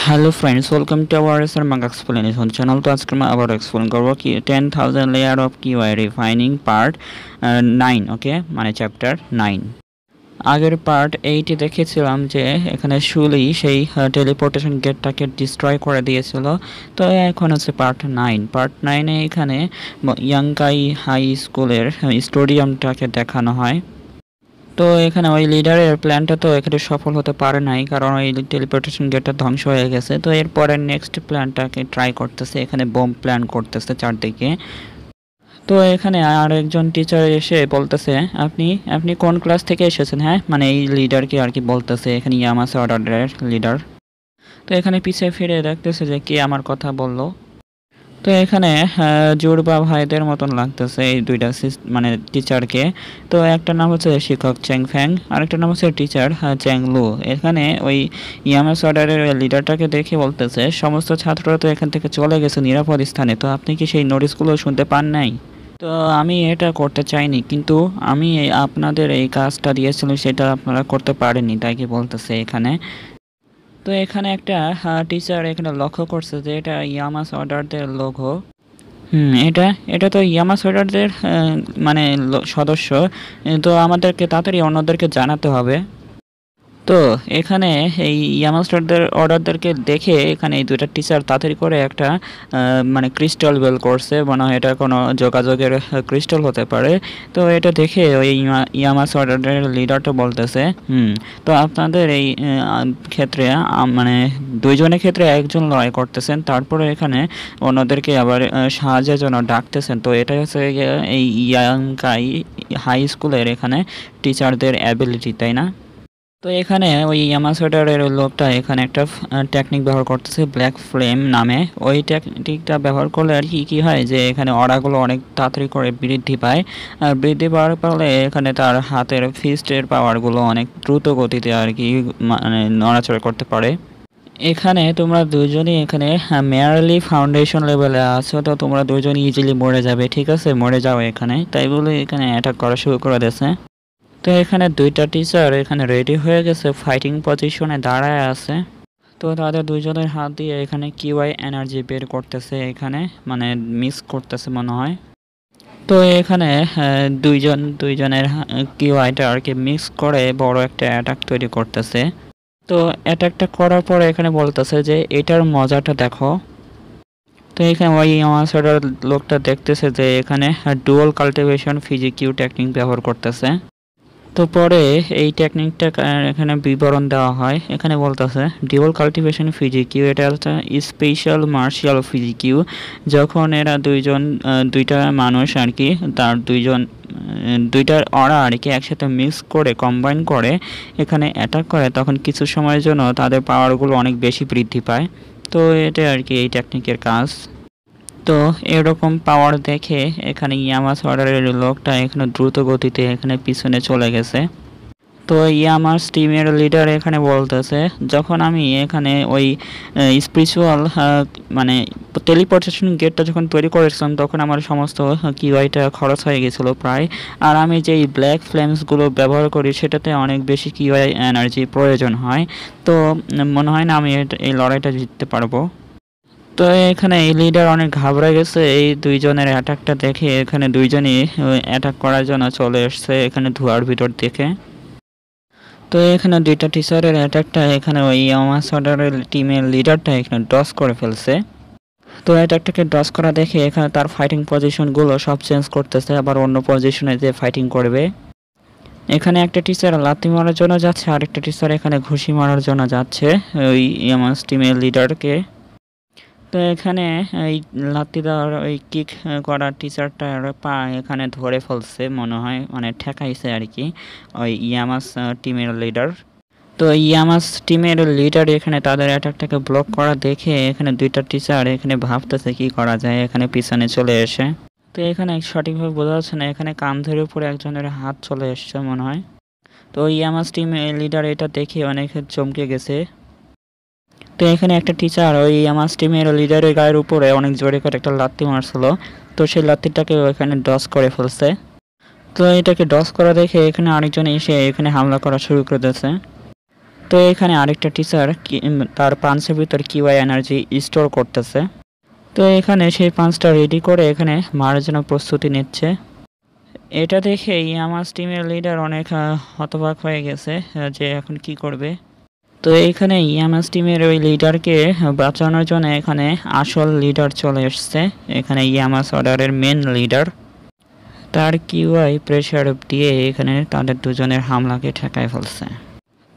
Hello friends, welcome to our SR manga explanation channel. तो आज के मैं আবার एक्सप्लेन করব কি 10000 layer of QI refining part 9 okay, মানে চ্যাপ্টার 9। আগের পার্ট 8 দেখেছিলাম যে এখানে শুলি সেই টেলিপোর্টেশন গেটটাকে ডিস্ট্রয় করে দিয়েছিল। তো এখন আছে পার্ট 9। পার্ট 9 এ এখানে ইয়াংকাই হাই স্কুলের স্টেডিয়ামটাকে দেখানো হয়। তো এখানে ওই লিডারের প্ল্যানটা তো এখানে সফল হতে পারে নাই, কারণ ওই টেলিপোর্টেশন গেটটা ধ্বংস হয়ে গেছে। তো এরপরে নেক্সট প্ল্যানটাকে ট্রাই করতেছে, এখানে বোম প্ল্যান করতেছে চারদিকে। তো এখানে আর একজন টিচার এসে বলতেছে, আপনি আপনি কোন ক্লাস থেকে এসেছেন? হ্যাঁ, মানে এই লিডারকে আর কি বলতেছে, এখানে ইয়ামাসা অর্ডারের লিডার। তো এখানে পিছিয়ে ফিরে দেখতেছে যে কে আমার কথা বললো। তো এখানে জুড়বা ভাইদের মতন লাগতেছে এই দুইটা মানে টিচারকে। তো একটা নাম হচ্ছে শিক্ষক চ্যাং ফ্যাং, আরেকটা নাম হচ্ছে টিচার চ্যাং লু। এখানে ওই ইয়ামাস অর্ডারের লিডারটাকে দেখে বলতেছে, সমস্ত ছাত্ররা তো এখান থেকে চলে গেছে নিরাপদ স্থানে, তো আপনি কি সেই নোটিশগুলো শুনতে পান নাই? তো আমি এটা করতে চাইনি, কিন্তু আমি আপনাদের এই কাজটা দিয়েছিলাম সেটা আপনারা করতে পারেননি, তাই কি বলতেছে এখানে। তো এখানে একটা টিচার এখানে লক্ষ্য করছে যে এটা ইয়ামাস অর্ডারদের লোগো। এটা এটা তো ইয়ামাস অর্ডারদের মানে সদস্য। তো আমাদেরকে তাড়াতাড়ি অন্যদেরকে জানাতে হবে। তো এখানে এই ইয়ামাস্টারদের অর্ডারদেরকে দেখে এখানে এই দুইটা টিচার তাড়াতাড়ি করে একটা মানে ক্রিস্টাল বেল করছে, মনে হয় এটা কোনো যোগাযোগের ক্রিস্টাল হতে পারে। তো এটা দেখে ওই ইয়ামাস অর্ডারের লিডারটা বলতেছে, তো আপনাদের এই ক্ষেত্রে মানে দুইজনের ক্ষেত্রে একজন লড়াই করতেছেন, তারপরে এখানে অন্যদেরকে আবার সাহায্যের জন্য ডাকতেছেন। তো এটা হচ্ছে এই ইয়াংকাই হাই স্কুলের এখানে টিচারদের অ্যাবিলিটি, তাই না? তো এখানে ওই ইয়ামাসোডারের লোকটা এখানে একটা টেকনিক ব্যবহার করতেছে ব্ল্যাক ফ্লেম নামে। ওই টেকনিকটা ব্যবহার করলে আর কি হয় যে এখানে অরাগুলো অনেক তাড়াতাড়ি করে বৃদ্ধি পায়। আর বৃদ্ধি পাওয়ার ফলে এখানে তার হাতের ফিস্টের পাওয়ারগুলো অনেক দ্রুত গতিতে আর কি মানে নড়াচড়া করতে পারে। এখানে তোমরা দুজনই এখানে মেয়ারলি ফাউন্ডেশন লেভেলে আছো, তো তোমরা দুজনই ইজিলি মরে যাবে, ঠিক আছে? মরে যাও এখানে, তাই বলে এখানে অ্যাটাক করা শুরু করে দিয়েছে। তো এখানে দুইটা টিচার এখানে রেডি হয়ে গেছে, ফাইটিং পজিশনে দাঁড়ায় আছে। তো তাদের দুইজনের হাত দিয়ে এখানে কিউআই এনার্জি বের করতেছে, এখানে মানে মিক্স করতেছে মনে হয়। তো এখানে দুইজনের কিউআইটা আর কি মিক্স করে বড় একটা অ্যাটাক তৈরি করতেছে। তো অ্যাটাকটা করার পরে এখানে বলতেছে যে এটার মজাটা দেখো। তো এখানে ওই আমাদের লোকটা দেখতেছে যে এখানে ডুয়াল কাল্টিভেশন ফিজিকিউ টেকনিক ব্যবহার করতেছে। তো পরে এই টেকনিকটা এখানে বিবরণ দেওয়া হয়। এখানে বলতেছে ডিউয়াল কাল্টিভেশন ফিজিকিউ, এটা একটা স্পেশাল মার্শিয়াল ফিজিকিউ। যখন এরা দুইটা মানুষ আর কি তার দুইটার অরা আর কি একসাথে মিক্স করে কম্বাইন করে এখানে অ্যাটাক করে, তখন কিছু সময়ের জন্য তাদের পাওয়ারগুলো অনেক বেশি বৃদ্ধি পায়। তো এটা আর কি এই টেকনিকের কাজ। তো এরকম পাওয়ার দেখে এখানে ইয়ামাস অর্ডারের লোকটা এখানে দ্রুত গতিতে এখানে পিছনে চলে গেছে। তো ইয়ামাস টিমের লিডার এখানে বলতেছে, যখন আমি এখানে ওই স্পিরিচুয়াল মানে টেলিপোর্টেশন গেটটা যখন তৈরি করেছিলাম, তখন আমার সমস্ত কিউআইটা খরচ হয়ে গেছিলো প্রায়। আর আমি যেই ব্ল্যাক ফ্লেমসগুলো ব্যবহার করি সেটাতে অনেক বেশি কিউআই এনার্জি প্রয়োজন হয়। তো মনে হয় না আমি এই লড়াইটা জিততে পারবো। তো এখানে এই লিডার অনেক ঘাবড়ে গেছে এই দুইজনের অ্যাটাকটা দেখে। এখানে দুইজনই অ্যাটাক করার জন্য চলে এসছে এখানে ধোঁয়ার ভিতর থেকে। তো এখানে দুইটা টিচারের অ্যাটাকটা এখানে ওই ইয়ামাস অর্ডারের টিমের লিডারটা এখানে ডস করে ফেলছে। তো অ্যাটাকটাকে ডস করা দেখে এখানে তার ফাইটিং পজিশনগুলো সব চেঞ্জ করতেছে, আবার অন্য পজিশনে যে ফাইটিং করবে। এখানে একটা টিচার লাথি মারার জন্য যাচ্ছে, আরেকটা টিচার এখানে ঘুষি মারার জন্য যাচ্ছে ওই ইয়ামাস টিমের লিডারকে। তো এখানে এই লাথি দেওয়ার ওই কিক করার টিচারটার পা এখানে ধরে ফেলছে মনে হয়, মানে ঠেকাইছে আর কি ওই ইয়ামাস টিমের লিডার। তো ইয়ামাস টিমের লিডার এখানে তাদের অ্যাটাকটাকে ব্লক করা দেখে এখানে দুইটা টিচার এখানে ভাবতেছে কি করা যায়, এখানে পিছনে চলে এসে। তো এখানে সঠিকভাবে বোঝা যাচ্ছে না, এখানে কান ধরে উপরে একজনের হাত চলে এসছে মনে হয়। তো ইয়ামাস টিমের লিডার এটা দেখে অনেক চমকে গেছে। তো এখানে একটা টিচার ওই ইয়ামাস টিমের লিডারের গায়ের উপরে অনেক জোরে করে একটা লাথি মারছিল। তো সেই লাথিটাকে এখানে ডস করে ফেলছে। তো এটাকে ডস করা দেখে এখানে আরেকজন এসে এখানে হামলা করা শুরু করে দিয়েছে। তো এখানে আরেকটা টিচার তার পাঞ্চের ভিতর কিউআই এনার্জি স্টোর করতেছে। তো এখানে সেই পাঞ্চটা রেডি করে এখানে মারার জন্য প্রস্তুতি নিচ্ছে। এটা দেখে ইয়ামাস টিমের লিডার অনেক হতবাক হয়ে গেছে যে এখন কি করবে। তো এখানে ইয়ামাস টিমের ওই লিডারকে বাঁচানোর জন্য এখানে আসল লিডার চলে এসছে। এখানে ইয়ামাস অর্ডারের মেন লিডার তার কিউআই প্রেশার দিয়ে এখানে তাদের দুজনের হামলাকে ঠেকায় ফেলছে।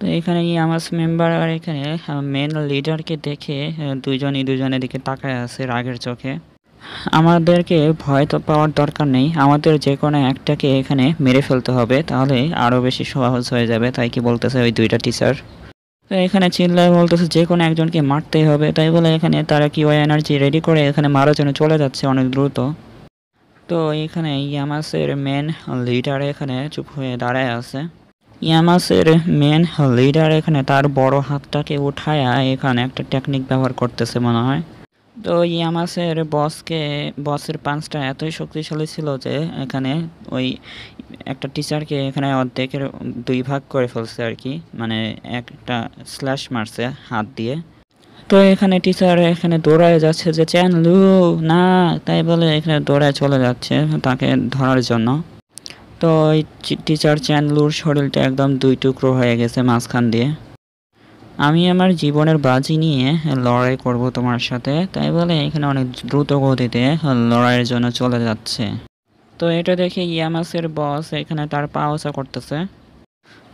তো এখানে ইয়ামাস মেম্বার আর এখানে মেন লিডারকে দেখে দুজনের দিকে তাকায় আছে রাগের চোখে। আমাদেরকে ভয় তো পাওয়ার দরকার নেই, আমাদের যে কোনো একটাকে এখানে মেরে ফেলতে হবে, তাহলে আরও বেশি সহজ হয়ে যাবে, তাই কি বলতেছে ওই দুইটা টিচার। তো এখানে চিল্লায় বলতেছে যে কোনো একজনকে মারতেই হবে, তাই বলে এখানে তারা কিউআই এনার্জি রেডি করে এখানে মারার জন্য চলে যাচ্ছে অনেক দ্রুত। তো এখানে ইয়ামাসের মেন লিডার এখানে চুপ হয়ে দাঁড়ায় আছে। ইয়ামাসের মেন লিডার এখানে তার বড় হাতটাকে উঠায়া এখানে একটা টেকনিক ব্যবহার করতেছে মনে হয়। তো ইয়ামাসের বসের পাঞ্চটা এতই শক্তিশালী ছিল যে এখানে ওই একটা টিচারকে এখানে অর্ধেকের 2 ভাগ করে ফেলছে আর কি, মানে একটা স্ল্যাশ মারছে হাত দিয়ে। তো এখানে টিচার এখানে দৌড়ায় যাচ্ছে যে চ্যান লু না, তাই বলে এখানে দৌড়ায় চলে যাচ্ছে তাকে ধরার জন্য। তো ওই টিচার চ্যান লুর শরীরটা একদম 2 টুকরো হয়ে গেছে মাঝখান দিয়ে। আমি আমার জীবনের বাজি নিয়ে লড়াই করব তোমার সাথে, তাই বলে এখানে অনেক দ্রুত গতিতে লড়াইয়ের জন্য চলে যাচ্ছে। তো এটা দেখে ইয়ামাসের বস এখানে তার পা ওচা করতেছে।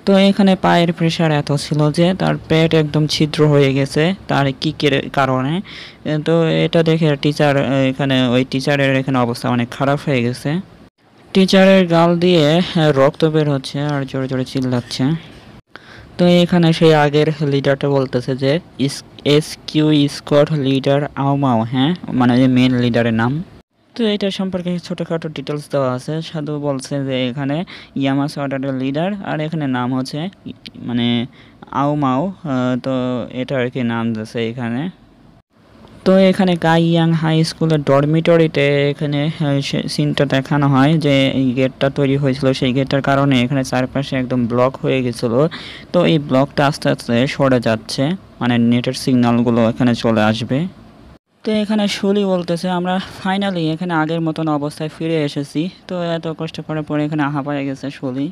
তো এখানে পায়ের প্রেশার এত ছিল যে তার পেট একদম ছিদ্র হয়ে গেছে তার কিকের কারণে। তো এটা দেখে টিচার এখানে ওই টিচারের এখানে অবস্থা অনেক খারাপ হয়ে গেছে। টিচারের গাল দিয়ে রক্ত বের হচ্ছে আর জোরে জোরে চিল্লাচ্ছে। তো এখানে সেই আগের লিডারটা বলতেছে যে SQ স্কোয়াড লিডার আউমাও, হ্যাঁ মানে যে মেন লিডারের নাম। তো এটা সম্পর্কে ছোটোখাটো ডিটেলস দেওয়া আছে। সাধু বলছে যে এখানে ইয়ামাস অর্ডারের লিডার আর এখানে নাম হচ্ছে মানে আউমাও। তো এটা আর কি নাম দিয়েছে এখানে। তো এখানে গাইয়াং হাই স্কুলের ডরমিটরিতে এখানে সিনটা দেখানো হয় যে এই গেটটা তৈরি হয়েছিল, সেই গেটটার কারণে এখানে চারপাশে একদম ব্লক হয়ে গেছিলো। তো এই ব্লকটা আস্তে আস্তে সরে যাচ্ছে, মানে নেটের সিগন্যালগুলো এখানে চলে আসবে। তো এখানে শুলি বলতেছে আমরা ফাইনালি এখানে আগের মতন অবস্থায় ফিরে এসেছি। তো এত কষ্ট করার পরে এখানে হাঁপায়ে গেছে শুলি।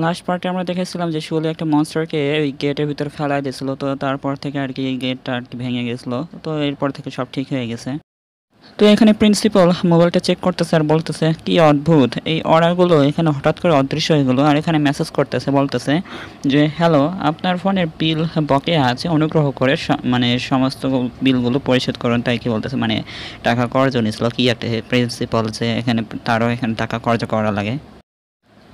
লাস্ট পার্টে আমরা দেখেছিলাম যে শুলি একটা মনস্টারকে ওই গেটের ভিতর ফেলাই দিয়েছিল, তো তারপর থেকে আর কি এই গেটটা আর কি ভেঙে গেছিলো। তো এরপর থেকে সব ঠিক হয়ে গেছে। তো এখানে প্রিন্সিপাল মোবাইলটা চেক করতেছে আর বলতেছে কি অদ্ভুত, এই অর্ডারগুলো এখানে হঠাৎ করে অদৃশ্য হয়ে গেলো। আর এখানে মেসেজ করতেছে, বলতেছে যে হ্যালো, আপনার ফোনের বিল বকেয়া আছে, অনুগ্রহ করে মানে সমস্ত বিলগুলো পরিশোধ করুন। তাই কি বলতেছে মানে টাকা কর্জ নিছিল কি একটা প্রিন্সিপাল, যে এখানে তারও এখানে টাকা কর্জ করা লাগে।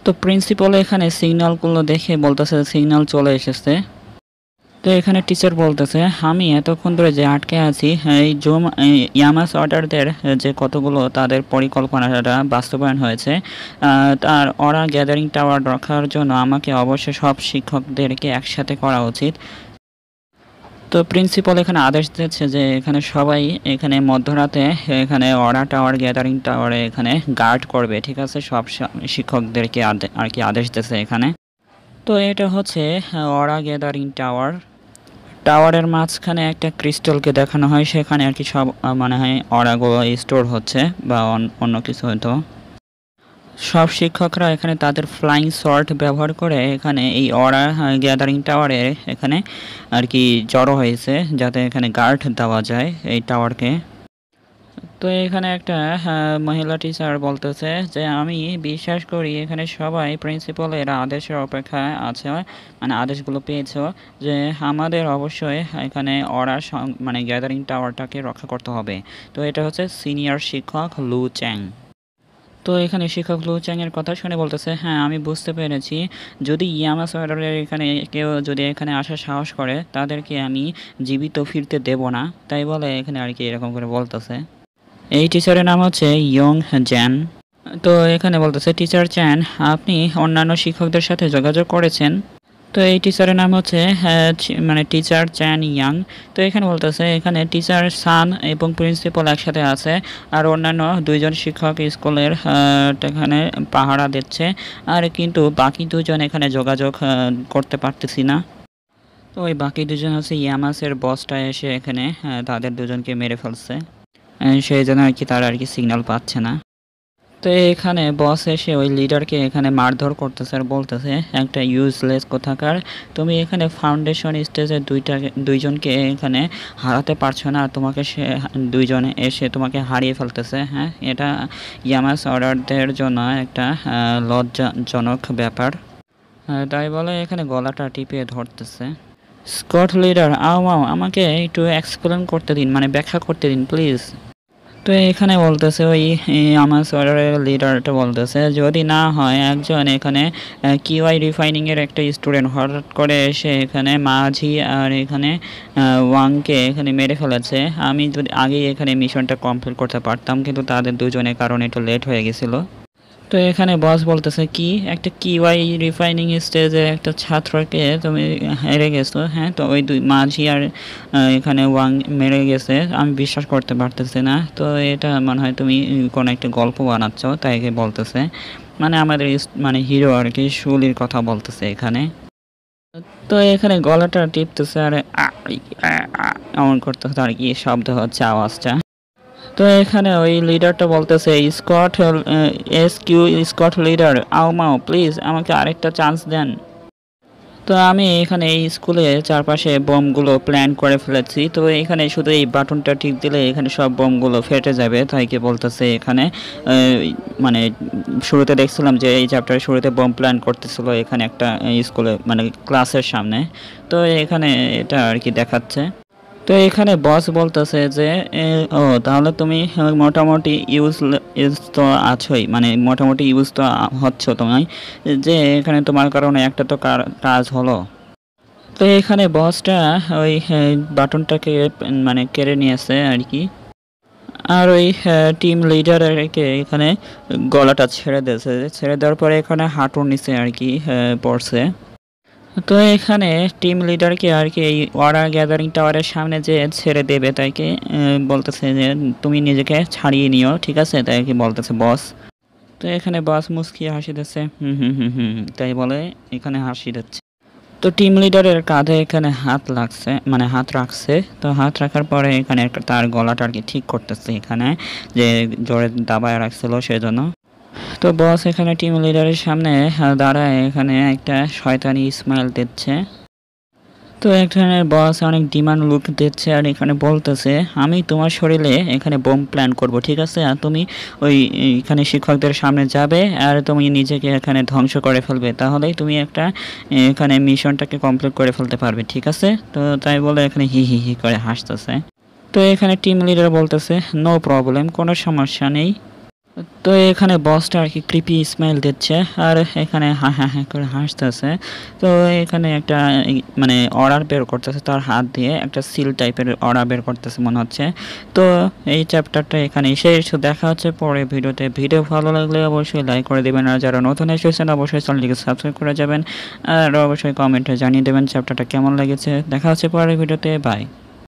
তো প্রিন্সিপাল এখানে সিগন্যালগুলো দেখে বলতেছে সিগন্যাল চলে এসেছে। তো এখানে টিচার বলতেছে আমি এতক্ষণ ধরে যে আটকে আছি এই ইয়ামাস অর্ডারদের যে কতগুলো তাদের পরিকল্পনাটা বাস্তবায়ন হয়েছে, তার ওরা গ্যাদারিং টাওয়ার রক্ষার জন্য আমাকে অবশ্যই সব শিক্ষকদেরকে একসাথে করা উচিত। তো প্রিন্সিপাল এখানে আদেশ দিচ্ছে যে এখানে সবাই এখানে মধ্যরাতে এখানে ওরা টাওয়ার গ্যাদারিং টাওয়ারে এখানে গার্ড করবে, ঠিক আছে, সব শিক্ষকদেরকে আর কি আদেশ দিচ্ছে এখানে। তো এটা হচ্ছে ওরা গ্যাদারিং টাওয়ারের মাঝখানে একটা ক্রিস্টালকে দেখানো হয়, সেখানে আর কি সব মানে হয় অরাগুলো স্টোর হচ্ছে বা অন্য কিছু হয়তো। সব শিক্ষকরা এখানে তাদের ফ্লাইং শর্ট ব্যবহার করে এখানে এই অরা গ্যাদারিং টাওয়ারে এখানে আর কি জড়ো হয়েছে, যাতে এখানে গার্ড দেওয়া যায় এই টাওয়ারকে। তো এখানে একটা মহিলা টিচার বলতেছে যে আমি বিশ্বাস করি এখানে সবাই প্রিন্সিপালের আদেশের অপেক্ষায় আছে, মানে আদেশগুলো পেয়েছ যে আমাদের অবশ্যই এখানে ওরা মানে গ্যাদারিং টাওয়ারটাকে রক্ষা করতে হবে। তো এটা হচ্ছে সিনিয়র শিক্ষক লু চ্যাং। তো এখানে শিক্ষক লু চ্যাংয়ের কথা শুনে বলতেছে হ্যাঁ আমি বুঝতে পেরেছি, যদি ইয়ামাস অর্ডারের এখানে কেউ যদি এখানে আসার সাহস করে তাদেরকে আমি জীবিত ফিরতে দেব না, তাই বলে এখানে আর কি এরকম করে বলতেছে। এই টিচারের নাম হচ্ছে ইয়ং জ্যান। তো এখানে বলতেছে টিচার চ্যান আপনি অন্যান্য শিক্ষকদের সাথে যোগাযোগ করেছেন। তো এই টিচারের নাম হচ্ছে মানে টিচার চ্যান ইয়াং। তো এখানে বলতেছে এখানে টিচার সান এবং প্রিন্সিপাল একসাথে আছে আর অন্যান্য 2 জন শিক্ষক স্কুলের এখানে পাহারা দিচ্ছে, আর কিন্তু বাকি 2 জন এখানে যোগাযোগ করতে পারতেছি না। তো ওই বাকি দুজন হচ্ছে ইয়ামাসের বসটা এসে এখানে তাদের দুজনকে মেরে ফেলছে। সেই জন্য আর কি তারা আর কি সিগন্যাল পাচ্ছে না। তো এখানে বস এসে ওই লিডারকে এখানে মারধর করতেছে আর বলতেছে একটা ইউজলেস কোথাকার, তুমি এখানে ফাউন্ডেশন স্টেজে দুইজনকে এখানে হারাতে পারছো না, তোমাকে সে দুইজনে এসে তোমাকে হারিয়ে ফেলতেছে। হ্যাঁ, এটা ইয়ামাস অর্ডারদের জন্য একটা লজ্জাজনক ব্যাপার। তাই বলে এখানে গলাটা টিপিয়ে ধরতেছে। স্কট লিডার, আমাকে একটু এক্সপ্লেন করতে দিন, মানে ব্যাখ্যা করতে দিন প্লিজ। তো এখানে বলতেছে ওই আমার সরের লিডারটা বলতেছে যদি না হয় একজন এখানে কিউআই রিফাইনিংয়ের একটা স্টুডেন্ট হঠাৎ করে এসে এখানে মাঝি আর এখানে ওয়াংকে এখানে মেরে ফেলেছে, আমি যদি আগেই এখানে মিশনটা কমপ্লিট করতে পারতাম, কিন্তু তাদের দুজনের কারণে একটু লেট হয়ে গেছিলো। তো এখানে বস বলতেছে কি একটা কিউআই রিফাইনিং স্টেজে একটা ছাত্রকে তুমি হেরে গেছো। হ্যাঁ, তো ওই দুই মাঝি আর এখানে ওয়াং মেরে গেছে, আমি বিশ্বাস করতে পারতেছি না। তো এটা মনে হয় তুমি কোনো একটা গল্প বানাচ্ছ, তাই বলতেছে। মানে আমাদের মানে হিরো আর কি শুলির কথা বলতেছে এখানে। তো এখানে গলাটা টিপতেছে আর এমন করতেছে আর কি শব্দ হচ্ছে আওয়াজটা। তো এখানে ওই লিডারটা বলতেছে স্কট লিডার, মাও প্লিজ আমাকে আরেকটা চান্স দেন। তো আমি এখানে এই স্কুলে চারপাশে বোমগুলো প্ল্যান করে ফেলেছি, তো এখানে শুধু এই বাটনটা ঠিক দিলে এখানে সব বোমগুলো ফেটে যাবে। তাই কি বলতেছে এখানে মানে শুরুতে দেখছিলাম যে এই চ্যাপ্টারের শুরুতে বোম প্ল্যান করতেছিল এখানে একটা স্কুলে মানে ক্লাসের সামনে। তো এখানে এটা আর কি দেখাচ্ছে। তো এখানে বস বলতেছে যে তাহলে তুমি মোটামুটি ইউজ তো আছোই, মানে মোটামুটি ইউজ তো হচ্ছ তুমি, যে এখানে তোমার কারণে একটা তো কাজ হলো। তো এখানে বসটা ওই বাটনটাকে মানে কেড়ে নিয়েছে আর কি, আর ওই টিম লিডারকে এখানে গলাটা ছেড়ে দিয়েছে, ছেড়ে দেওয়ার পরে এখানে হাঁটুর নিচে আর কি পড়ছে। তো এখানে টিম লিডারকে আর কি এই ওয়ারা গ্যাদারিং টাওয়ারের সামনে যে ছেড়ে দেবে, তাইকে বলতেছে যে তুমি নিজেকে ছাড়িয়ে নিও, ঠিক আছে, তাই কি বলতেছে বস। তো এখানে বস মুস্কিয়ে হাসি দিচ্ছে, তাই বলে এখানে হাসি দিচ্ছে। তো টিম লিডারের কাঁধে এখানে হাত লাগছে, মানে হাত রাখছে। তো হাত রাখার পরে এখানে তার গলাটা আর কি ঠিক করতেছে এখানে, যে জোরে দাবায় রাখছিল সেজন্য। তো বস এখানে টিম লিডারের সামনে দাঁড়ায় এখানে একটা শয়তানি স্মাইল দিচ্ছে। তো এখানে বস অনেক ডিমান্ড লুক দিচ্ছে আর এখানে বলতেছে আমি তোমার শরীরে এখানে বোম প্ল্যান করব, ঠিক আছে, আর তুমি ওই এখানে শিক্ষকদের সামনে যাবে আর তুমি নিজেকে এখানে ধ্বংস করে ফেলবে, তাহলেই তুমি একটা এখানে মিশনটাকে কমপ্লিট করে ফেলতে পারবে, ঠিক আছে। তো তাই বলে এখানে হি হি হি করে হাসতেছে। তো এখানে টিম লিডার বলতেছে নো প্রবলেম, কোনো সমস্যা নেই। তো এখানে বসটা আর কি ক্রিপি স্মাইল দিচ্ছে আর এখানে হ্যাঁ হ্যাঁ হ্যাঁ করে হাসতেছে। তো এখানে একটা মানে অর্ডার বের করতেছে তার হাত দিয়ে, একটা সিল টাইপের অর্ডার বের করতেছে মনে হচ্ছে। তো এই চ্যাপ্টারটা এখানে শেষ। দেখা হচ্ছে পরে ভিডিওতে। ভিডিও ভালো লাগলে অবশ্যই লাইক করে দেবেন, আর যারা নতুন এসেছেন অবশ্যই চ্যানেলটিকে সাবস্ক্রাইব করে যাবেন, আর অবশ্যই কমেন্টে জানিয়ে দেবেন চ্যাপ্টারটা কেমন লেগেছে। দেখা হচ্ছে পরের ভিডিওতে, বাই।